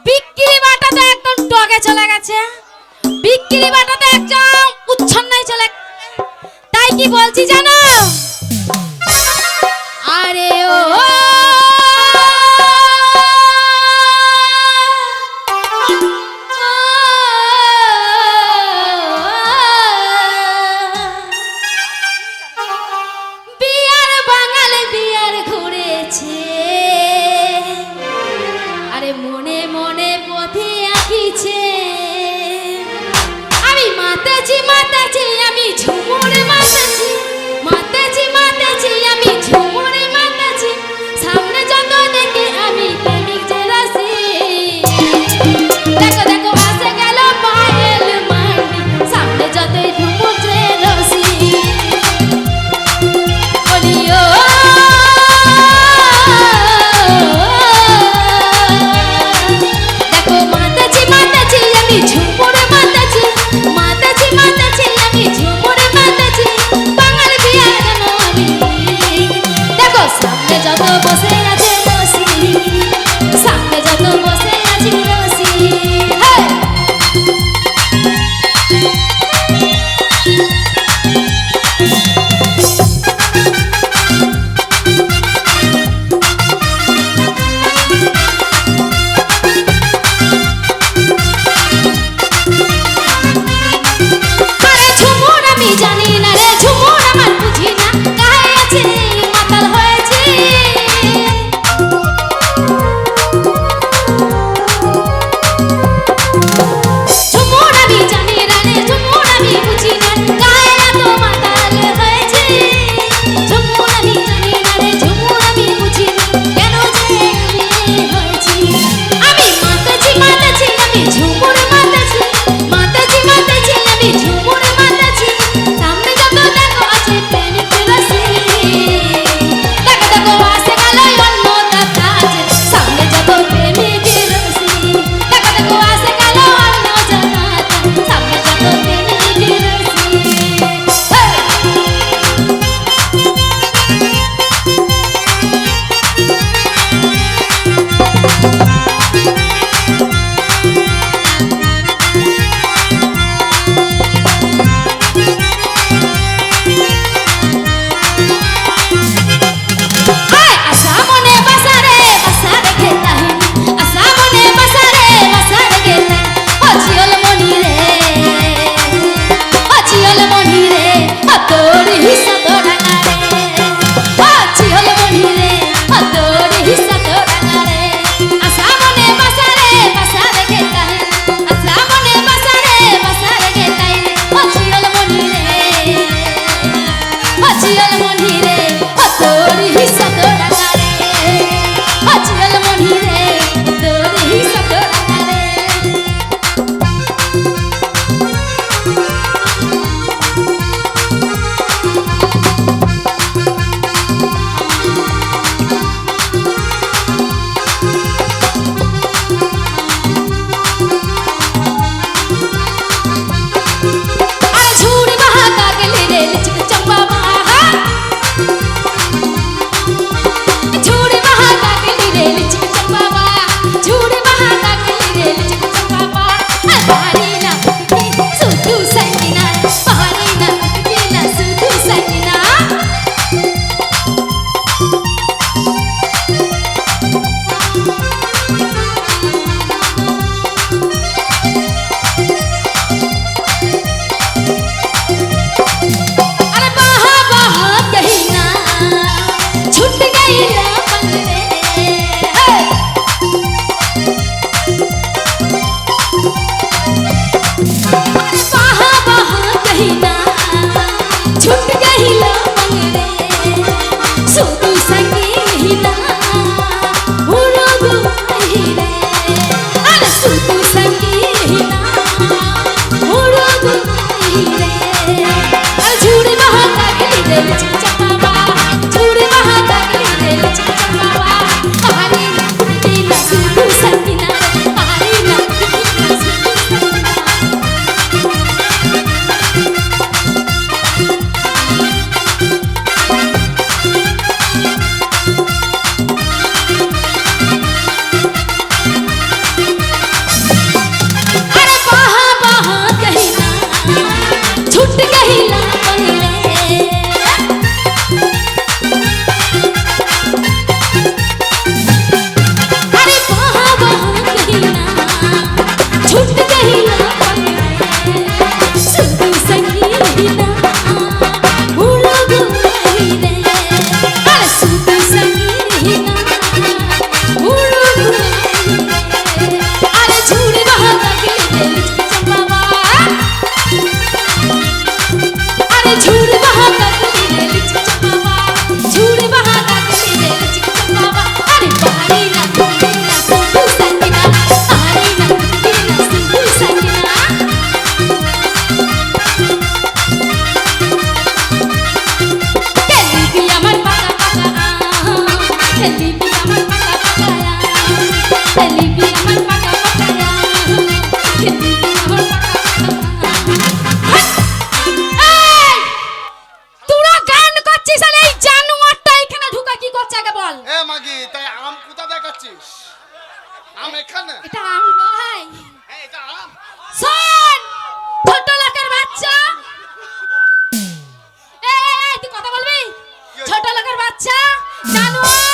বিক্রি বাটাতে একদম টগে চলে গেছে, বিক্রি বাটাতে একদম উচ্ছন্নায় চলে, তাই কি বলছি জানো? আরে ও বিয়ার বাঙাল বিয়ার ঘুরেছে, আরে মনে মনে পথে আঁকিছে, আমি মাতাছি মাতাছি আমি ঝুমুরে মাতাছি, মাতাছি মাতাছি আমি ঝুমুরে মাতাছি, সামনে যত দেখে আমি প্রেমিক যে রাশি, দেখো দেখো আসে গেল পায়েল মান্ডি, সামনে যতই ঝুমুর যে রসি, বলিও দেখো মাতাছি মাতাছি আমি ঝুমুরে মাতাছি, মাতাছি মাতাছি আমি ঝুমুরে মাতাছি, বাঙাল বিয়া কেন আমি, দেখো সামনে যত বসে আছে রসি, সামনে যত বসে আছে রসি, হ্যাঁ আরে ঝুমুর আমি জানি না রে ঝুমুর আমার বুঝি না, কাহে আছে মাতাল হয়েছে, ঝুমুর আমি জানি না রে ঝুমুর আমি বুঝি না, কাহে এত মাতাল হয়েছে, ঝুমুর আমি জানি না রে ঝুমুর আমি বুঝি না, কেন যে আমি হয়েছি, আমি মাতাছি মাতাছি আমি ঝুমুর মাতাছি, মাতাছি মাতাছি আমি ঝুমুর মাতাছি, সামনে যত দেখো আছে প্রেমিক রসি, দেখো দেখো আসে গেল অন্য দাদা আছে, সামনে যত প্রেমিক রসি, দেখো দেখো আসে গেল অন্য জানা, সামনে যত প্রেমিক রসি, আশা মনে বাসা রে বাসা রেখে তাহিনী, আশা মনে বাসা রে বাসা রেখে তাহিনী, অচিয়ল মনি রে, অচিয়ল মনি রে, তোর হিসা তোরা রে, অচিয়ল মনি রে, তোর হিসা তোরা রে, আশা মনে বাসা দেখাচ্ছিস আর এই জানোয়ারটা এখানে ঢুকা কি করছে আগে বল। এ মাগি তাই আম কোথা দেখাচ্ছিস? আম এখানে? এটা আম নয়। হ্যাঁ এটা আম। শোন ছোট লোকের বাচ্চা, এই তুই কথা বলবি? ছোট লোকের বাচ্চা জানোয়ার